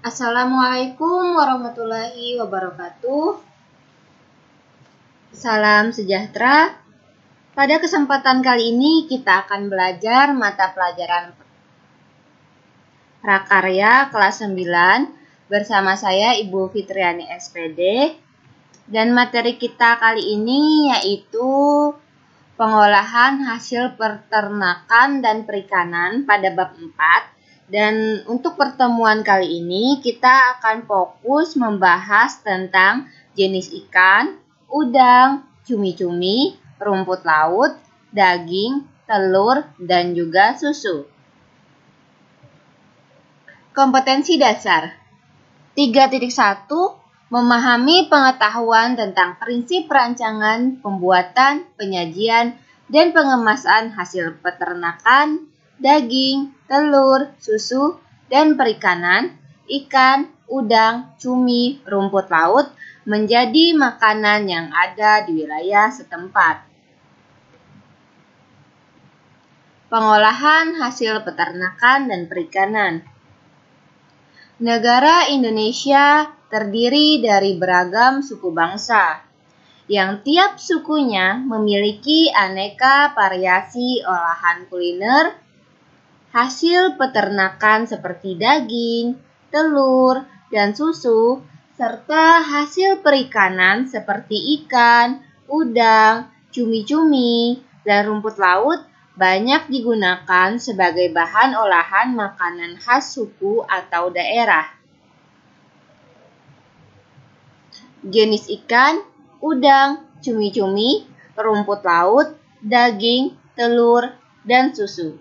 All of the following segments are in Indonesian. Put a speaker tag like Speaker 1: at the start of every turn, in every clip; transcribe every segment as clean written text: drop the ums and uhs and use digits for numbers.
Speaker 1: Assalamualaikum warahmatullahi wabarakatuh. Salam sejahtera. Pada kesempatan kali ini kita akan belajar mata pelajaran prakarya kelas 9 bersama saya Ibu Fitriani SPD. Dan materi kita kali ini yaitu pengolahan hasil peternakan dan perikanan pada bab 4. Dan untuk pertemuan kali ini kita akan fokus membahas tentang jenis ikan, udang, cumi-cumi, rumput laut, daging, telur, dan juga susu. Kompetensi dasar 3.1 memahami pengetahuan tentang prinsip perancangan, pembuatan, penyajian, dan pengemasan hasil peternakan, daging, telur, susu, dan perikanan, ikan, udang, cumi, rumput laut menjadi makanan yang ada di wilayah setempat. Pengolahan hasil peternakan dan perikanan. Negara Indonesia terdiri dari beragam suku bangsa, yang tiap sukunya memiliki aneka variasi olahan kuliner, hasil peternakan seperti daging, telur, dan susu, serta hasil perikanan seperti ikan, udang, cumi-cumi, dan rumput laut banyak digunakan sebagai bahan olahan makanan khas suku atau daerah. Jenis ikan, udang, cumi-cumi, rumput laut, daging, telur, dan susu.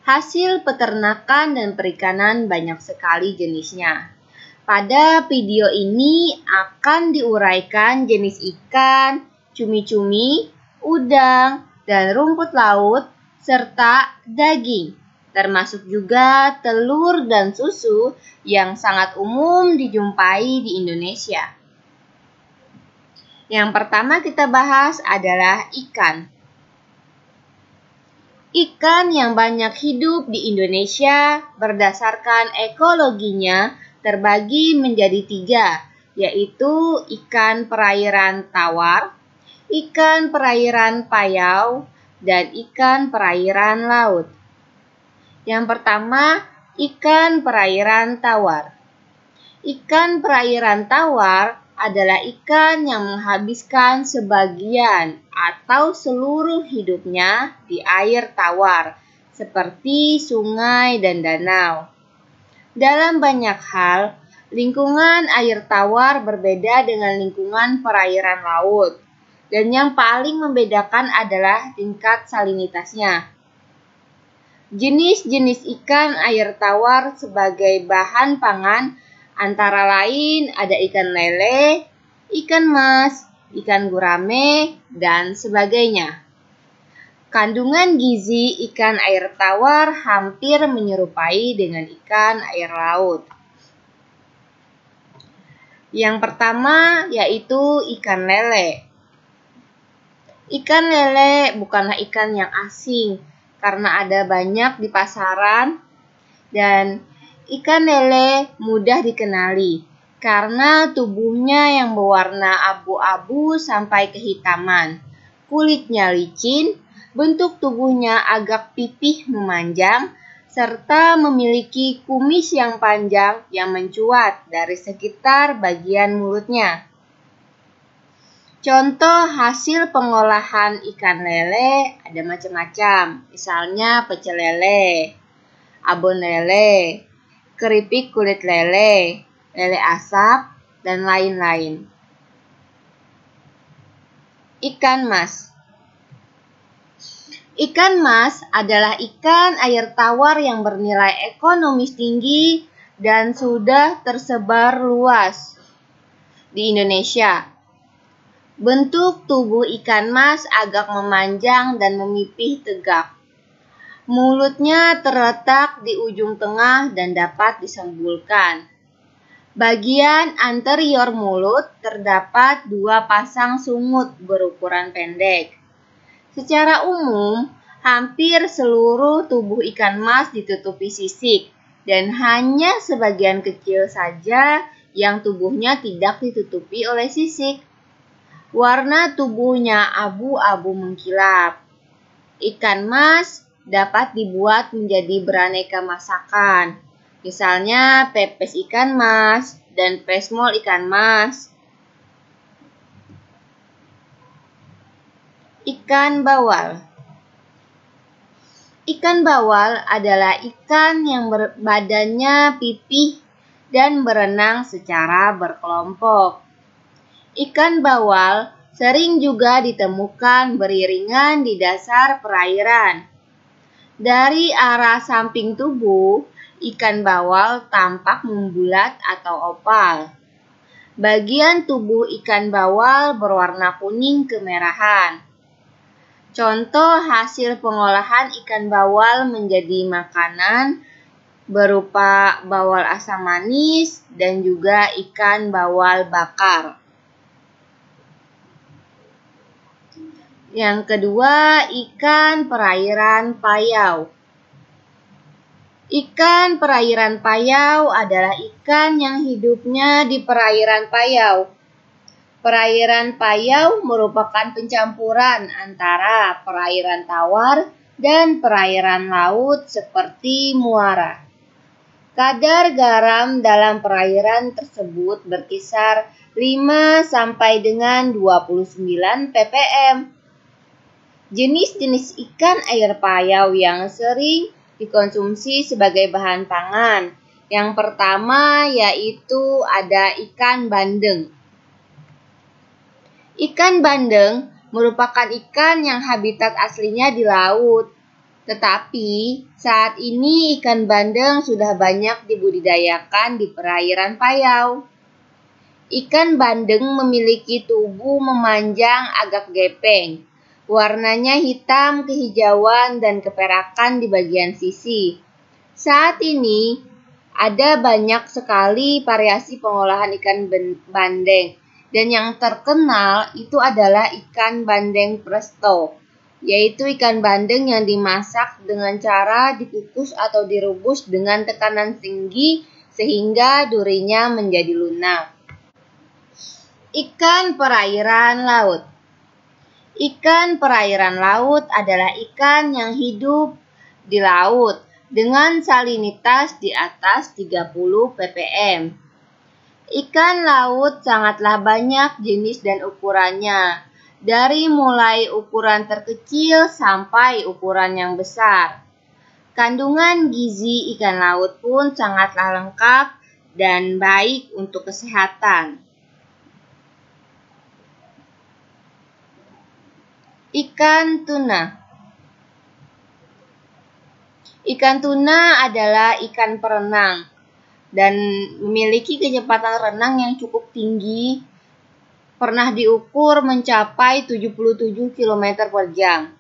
Speaker 1: Hasil peternakan dan perikanan banyak sekali jenisnya. Pada video ini akan diuraikan jenis ikan, cumi-cumi, udang, dan rumput laut, serta daging, termasuk juga telur dan susu yang sangat umum dijumpai di Indonesia. Yang pertama kita bahas adalah ikan. Ikan yang banyak hidup di Indonesia berdasarkan ekologinya terbagi menjadi 3, yaitu ikan perairan tawar, ikan perairan payau, dan ikan perairan laut. Yang pertama, ikan perairan tawar. Ikan perairan tawar adalah ikan yang menghabiskan sebagian atau seluruh hidupnya di air tawar, seperti sungai dan danau. Dalam banyak hal, lingkungan air tawar berbeda dengan lingkungan perairan laut, dan yang paling membedakan adalah tingkat salinitasnya. Jenis-jenis ikan air tawar sebagai bahan pangan antara lain ada ikan lele, ikan mas, ikan gurame, dan sebagainya. Kandungan gizi ikan air tawar hampir menyerupai dengan ikan air laut. Yang pertama yaitu ikan lele. Ikan lele bukanlah ikan yang asing karena ada banyak di pasaran, dan ikan lele mudah dikenali karena tubuhnya yang berwarna abu-abu sampai kehitaman, kulitnya licin, bentuk tubuhnya agak pipih memanjang, serta memiliki kumis yang panjang yang mencuat dari sekitar bagian mulutnya. Contoh hasil pengolahan ikan lele ada macam-macam, misalnya pecel lele, abon lele, keripik kulit lele, lele asap, dan lain-lain. Ikan mas. Ikan mas adalah ikan air tawar yang bernilai ekonomis tinggi dan sudah tersebar luas di Indonesia. Bentuk tubuh ikan mas agak memanjang dan memipih tegak. Mulutnya terletak di ujung tengah dan dapat disembulkan. Bagian anterior mulut terdapat 2 pasang sungut berukuran pendek. Secara umum, hampir seluruh tubuh ikan mas ditutupi sisik, dan hanya sebagian kecil saja yang tubuhnya tidak ditutupi oleh sisik. Warna tubuhnya abu-abu mengkilap. Ikan mas dapat dibuat menjadi beraneka masakan, misalnya pepes ikan mas dan pesmol ikan mas. Ikan bawal. Ikan bawal adalah ikan yang badannya pipih dan berenang secara berkelompok. Ikan bawal sering juga ditemukan beriringan di dasar perairan. Dari arah samping tubuh, ikan bawal tampak membulat atau oval. Bagian tubuh ikan bawal berwarna kuning kemerahan. Contoh hasil pengolahan ikan bawal menjadi makanan berupa bawal asam manis dan juga ikan bawal bakar. Yang kedua, ikan perairan payau. Ikan perairan payau adalah ikan yang hidupnya di perairan payau. Perairan payau merupakan pencampuran antara perairan tawar dan perairan laut seperti muara. Kadar garam dalam perairan tersebut berkisar 5 sampai dengan 29 ppm. Jenis-jenis ikan air payau yang sering dikonsumsi sebagai bahan pangan. Yang pertama yaitu ada ikan bandeng. Ikan bandeng merupakan ikan yang habitat aslinya di laut. Tetapi saat ini ikan bandeng sudah banyak dibudidayakan di perairan payau. Ikan bandeng memiliki tubuh memanjang agak gepeng. Warnanya hitam, kehijauan, dan keperakan di bagian sisi. Saat ini, ada banyak sekali variasi pengolahan ikan bandeng. Dan yang terkenal itu adalah ikan bandeng presto, yaitu ikan bandeng yang dimasak dengan cara dikukus atau direbus dengan tekanan tinggi sehingga durinya menjadi lunak. Ikan perairan laut. Ikan perairan laut adalah ikan yang hidup di laut dengan salinitas di atas 30 ppm. Ikan laut sangatlah banyak jenis dan ukurannya, dari mulai ukuran terkecil sampai ukuran yang besar. Kandungan gizi ikan laut pun sangatlah lengkap dan baik untuk kesehatan. Ikan tuna. Ikan tuna adalah ikan perenang dan memiliki kecepatan renang yang cukup tinggi, pernah diukur mencapai 77 km per jam.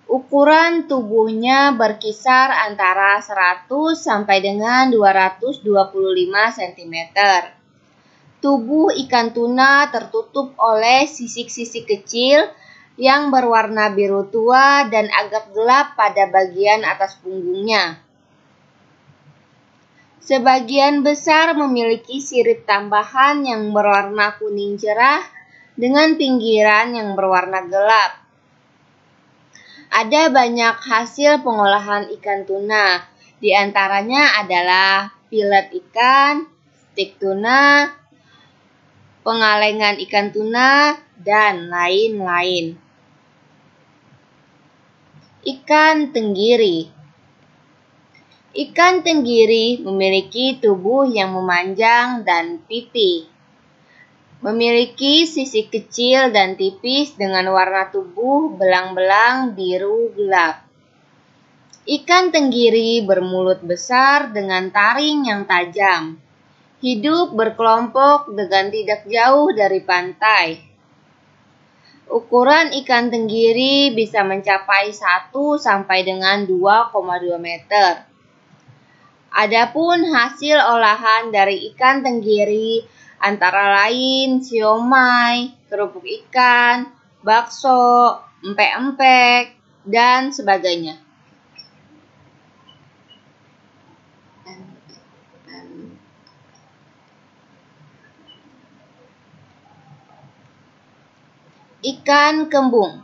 Speaker 1: Ukuran tubuhnya berkisar antara 100 sampai dengan 225 cm. Tubuh ikan tuna tertutup oleh sisik-sisik kecil yang berwarna biru tua dan agak gelap pada bagian atas punggungnya. Sebagian besar memiliki sirip tambahan yang berwarna kuning cerah dengan pinggiran yang berwarna gelap. Ada banyak hasil pengolahan ikan tuna, di antaranya adalah filet ikan, stik tuna, pengalengan ikan tuna, dan lain-lain. Ikan tenggiri. Ikan tenggiri memiliki tubuh yang memanjang dan pipih. Memiliki sisik kecil dan tipis dengan warna tubuh belang-belang biru gelap. Ikan tenggiri bermulut besar dengan taring yang tajam. Hidup berkelompok dengan tidak jauh dari pantai. Ukuran ikan tenggiri bisa mencapai 1 sampai dengan 2,2 meter. Adapun hasil olahan dari ikan tenggiri antara lain siomay, kerupuk ikan, bakso, empek-empek, dan sebagainya. Ikan kembung.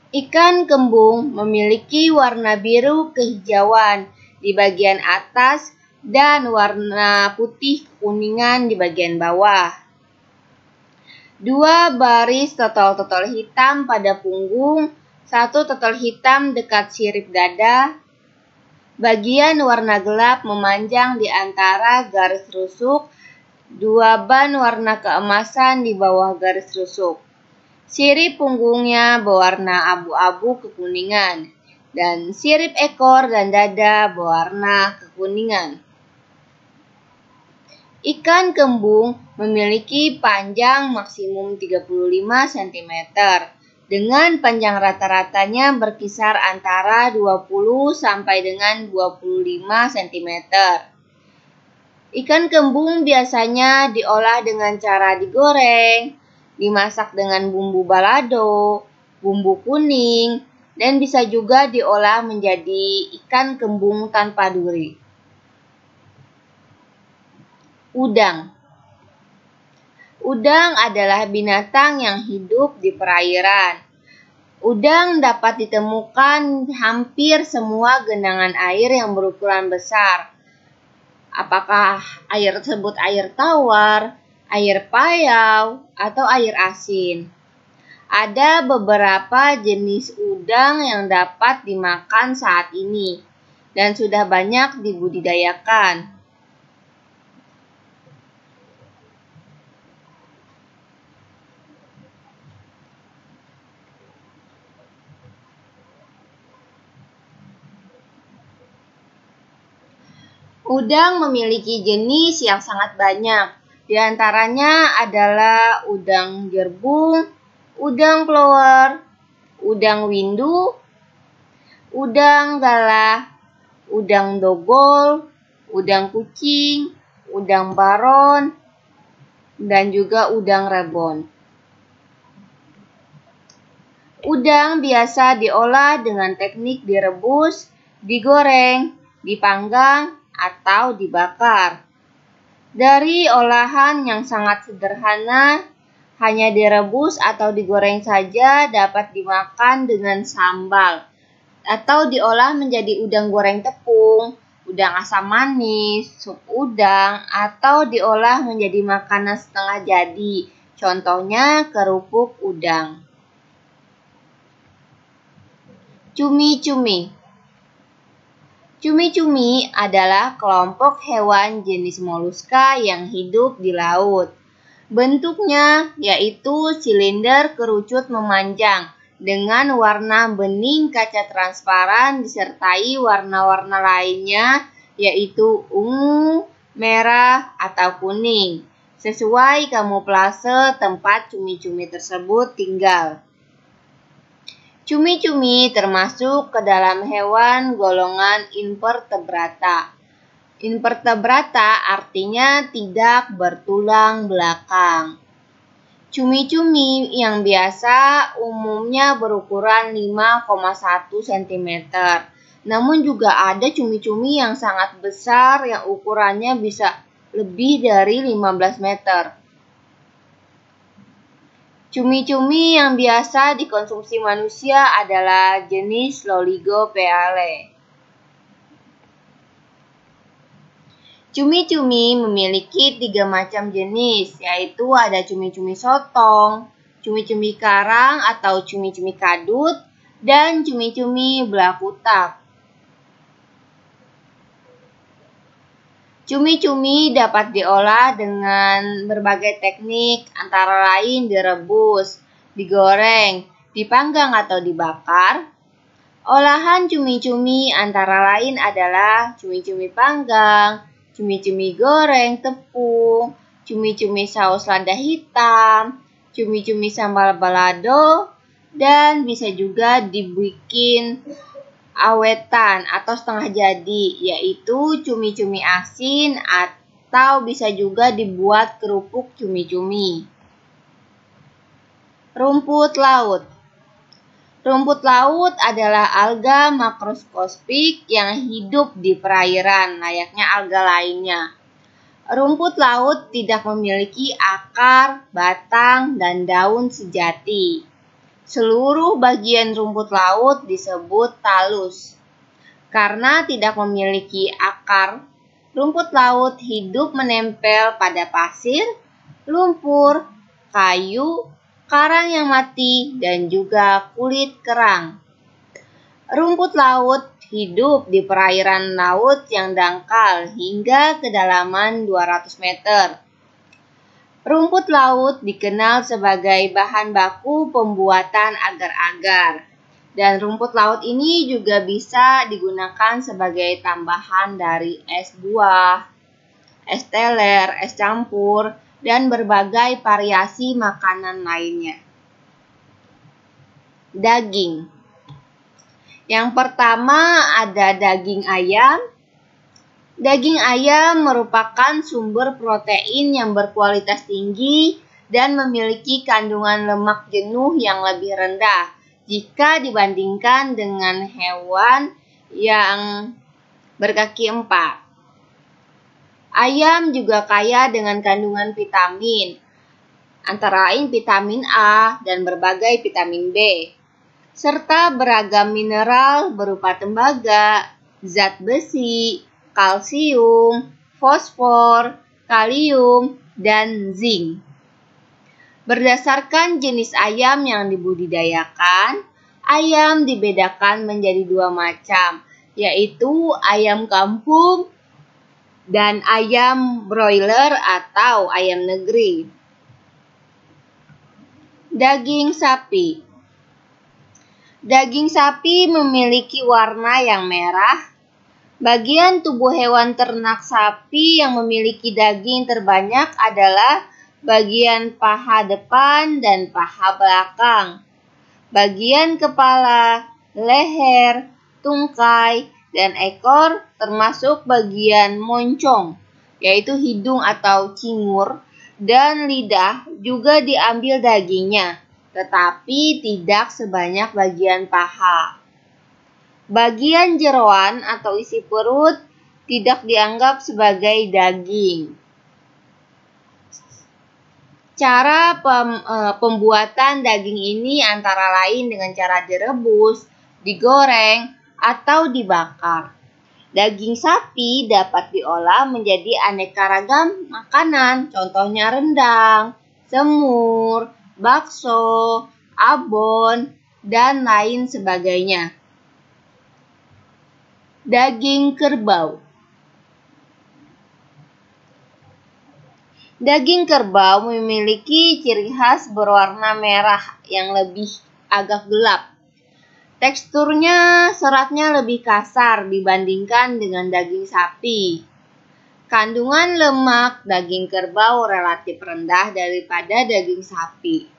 Speaker 1: Ikan kembung memiliki warna biru kehijauan di bagian atas dan warna putih kuningan di bagian bawah. 2 baris totol-totol hitam pada punggung, 1 totol hitam dekat sirip dada. Bagian warna gelap memanjang di antara garis rusuk, 2 ban warna keemasan di bawah garis rusuk. Sirip punggungnya berwarna abu-abu kekuningan, dan sirip ekor dan dada berwarna kekuningan. Ikan kembung memiliki panjang maksimum 35 cm, dengan panjang rata-ratanya berkisar antara 20 sampai dengan 25 cm. Ikan kembung biasanya diolah dengan cara digoreng, dimasak dengan bumbu balado, bumbu kuning, dan bisa juga diolah menjadi ikan kembung tanpa duri. Udang. Udang adalah binatang yang hidup di perairan. Udang dapat ditemukan hampir semua genangan air yang berukuran besar. Apakah air tersebut air tawar, air payau, atau air asin? Ada beberapa jenis udang yang dapat dimakan saat ini dan sudah banyak dibudidayakan. Udang memiliki jenis yang sangat banyak. Di antaranya adalah udang gerbung, udang plower, udang windu, udang galah, udang dogol, udang kucing, udang baron, dan juga udang rebon. Udang biasa diolah dengan teknik direbus, digoreng, dipanggang, atau dibakar. Dari olahan yang sangat sederhana, hanya direbus atau digoreng saja dapat dimakan dengan sambal, atau diolah menjadi udang goreng tepung, udang asam manis, sup udang, atau diolah menjadi makanan setengah jadi, contohnya kerupuk udang. Cumi-cumi. Cumi-cumi adalah kelompok hewan jenis moluska yang hidup di laut. Bentuknya yaitu silinder kerucut memanjang dengan warna bening kaca transparan disertai warna-warna lainnya yaitu ungu, merah, atau kuning, sesuai kamuflase tempat cumi-cumi tersebut tinggal. Cumi-cumi termasuk ke dalam hewan golongan invertebrata. Invertebrata artinya tidak bertulang belakang. Cumi-cumi yang biasa umumnya berukuran 5,1 cm. Namun juga ada cumi-cumi yang sangat besar yang ukurannya bisa lebih dari 15 meter. Cumi-cumi yang biasa dikonsumsi manusia adalah jenis Loligopeale. Cumi-cumi memiliki 3 macam jenis, yaitu ada cumi-cumi sotong, cumi-cumi karang atau cumi-cumi kadut, dan cumi-cumi belah kutak. Cumi-cumi dapat diolah dengan berbagai teknik, antara lain direbus, digoreng, dipanggang atau dibakar. Olahan cumi-cumi antara lain adalah cumi-cumi panggang, cumi-cumi goreng tepung, cumi-cumi saus lada hitam, cumi-cumi sambal balado, dan bisa juga dibikin awetan atau setengah jadi, yaitu cumi-cumi asin atau bisa juga dibuat kerupuk cumi-cumi. Rumput laut. Rumput laut adalah alga makroskopik yang hidup di perairan, layaknya alga lainnya. Rumput laut tidak memiliki akar, batang, dan daun sejati. Seluruh bagian rumput laut disebut talus. Karena tidak memiliki akar, rumput laut hidup menempel pada pasir, lumpur, kayu, karang yang mati, dan juga kulit kerang. Rumput laut hidup di perairan laut yang dangkal hingga kedalaman 200 meter. Rumput laut dikenal sebagai bahan baku pembuatan agar-agar. Dan rumput laut ini juga bisa digunakan sebagai tambahan dari es buah, es teler, es campur, dan berbagai variasi makanan lainnya. Daging. Yang pertama ada daging ayam. Daging ayam merupakan sumber protein yang berkualitas tinggi dan memiliki kandungan lemak jenuh yang lebih rendah jika dibandingkan dengan hewan yang berkaki 4. Ayam juga kaya dengan kandungan vitamin, antara lain vitamin A dan berbagai vitamin B, serta beragam mineral berupa tembaga, zat besi, kalsium, fosfor, kalium, dan zinc. Berdasarkan jenis ayam yang dibudidayakan, ayam dibedakan menjadi 2 macam, yaitu ayam kampung dan ayam broiler atau ayam negeri. Daging sapi. Daging sapi memiliki warna yang merah. Bagian tubuh hewan ternak sapi yang memiliki daging terbanyak adalah bagian paha depan dan paha belakang. Bagian kepala, leher, tungkai, dan ekor termasuk bagian moncong, yaitu hidung atau cingur, dan lidah juga diambil dagingnya, tetapi tidak sebanyak bagian paha. Bagian jeroan atau isi perut tidak dianggap sebagai daging. Cara pembuatan daging ini antara lain dengan cara direbus, digoreng, atau dibakar. Daging sapi dapat diolah menjadi aneka ragam makanan, contohnya rendang, semur, bakso, abon, dan lain sebagainya. Daging kerbau. Daging kerbau memiliki ciri khas berwarna merah yang lebih agak gelap. Teksturnya, seratnya lebih kasar dibandingkan dengan daging sapi. Kandungan lemak daging kerbau relatif rendah daripada daging sapi.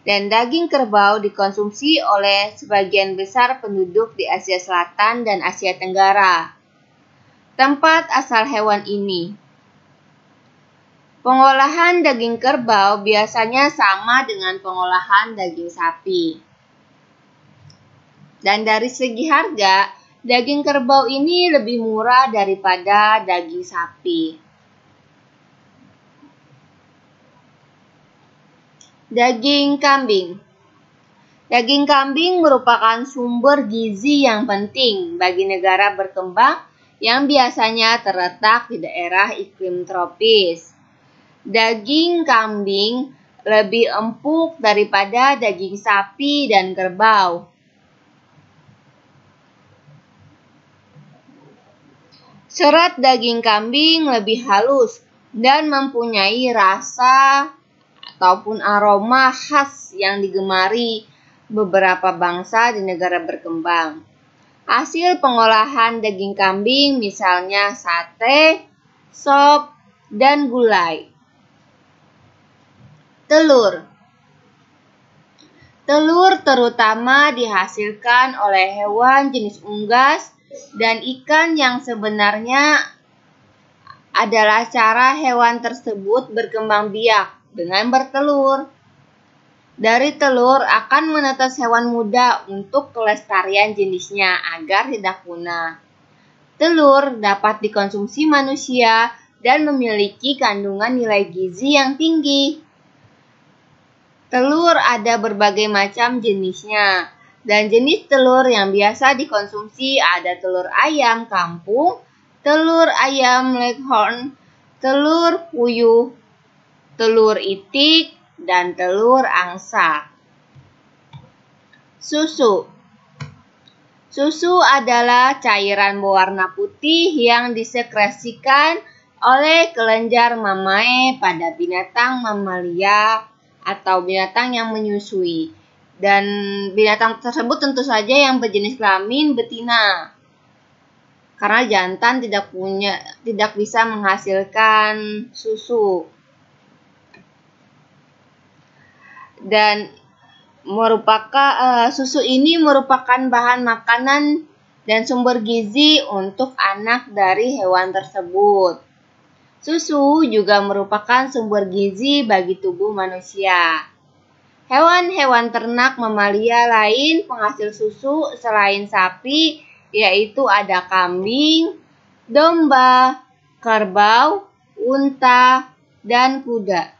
Speaker 1: Dan daging kerbau dikonsumsi oleh sebagian besar penduduk di Asia Selatan dan Asia Tenggara. Tempat asal hewan ini. Pengolahan daging kerbau biasanya sama dengan pengolahan daging sapi. Dan dari segi harga, daging kerbau ini lebih murah daripada daging sapi. Daging kambing. Daging kambing merupakan sumber gizi yang penting bagi negara berkembang yang biasanya terletak di daerah iklim tropis. Daging kambing lebih empuk daripada daging sapi dan kerbau. Serat daging kambing lebih halus dan mempunyai rasa ataupun aroma khas yang digemari beberapa bangsa di negara berkembang. Hasil pengolahan daging kambing misalnya sate, sop, dan gulai. Telur. Telur terutama dihasilkan oleh hewan jenis unggas dan ikan yang sebenarnya adalah cara hewan tersebut berkembang biak dengan bertelur. Dari telur akan menetas hewan muda untuk kelestarian jenisnya agar tidak punah. Telur dapat dikonsumsi manusia dan memiliki kandungan nilai gizi yang tinggi. Telur ada berbagai macam jenisnya, dan jenis telur yang biasa dikonsumsi ada telur ayam kampung, telur ayam leghorn, telur puyuh, telur itik, dan telur angsa. Susu. Susu adalah cairan berwarna putih yang disekresikan oleh kelenjar mamae pada binatang mamalia atau binatang yang menyusui. Dan binatang tersebut tentu saja yang berjenis kelamin betina. Karena jantan tidak bisa menghasilkan susu. Dan susu ini merupakan bahan makanan dan sumber gizi untuk anak dari hewan tersebut. Susu juga merupakan sumber gizi bagi tubuh manusia. Hewan-hewan ternak mamalia lain penghasil susu selain sapi yaitu ada kambing, domba, kerbau, unta, dan kuda.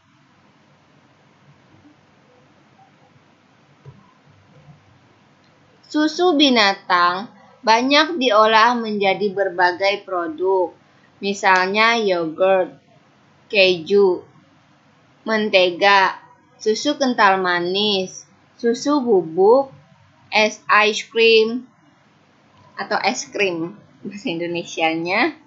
Speaker 1: Susu binatang banyak diolah menjadi berbagai produk, misalnya yogurt, keju, mentega, susu kental manis, susu bubuk, es krim atau es krim bahasa Indonesianya.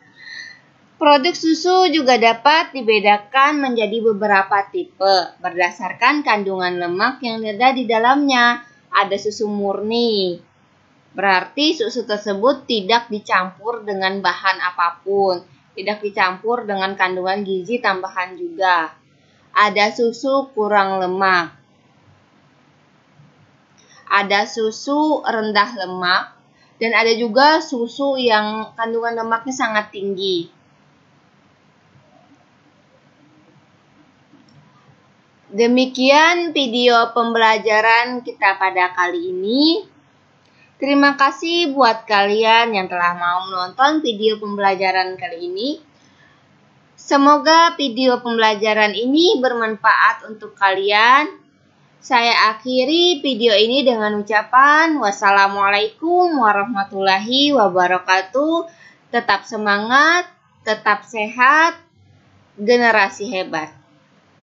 Speaker 1: Produk susu juga dapat dibedakan menjadi beberapa tipe berdasarkan kandungan lemak yang ada di dalamnya. Ada susu murni, berarti susu tersebut tidak dicampur dengan bahan apapun, tidak dicampur dengan kandungan gizi tambahan juga. Ada susu kurang lemak, ada susu rendah lemak, dan ada juga susu yang kandungan lemaknya sangat tinggi. Demikian video pembelajaran kita pada kali ini. Terima kasih buat kalian yang telah mau menonton video pembelajaran kali ini. Semoga video pembelajaran ini bermanfaat untuk kalian. Saya akhiri video ini dengan ucapan wassalamualaikum warahmatullahi wabarakatuh. Tetap semangat, tetap sehat, generasi hebat.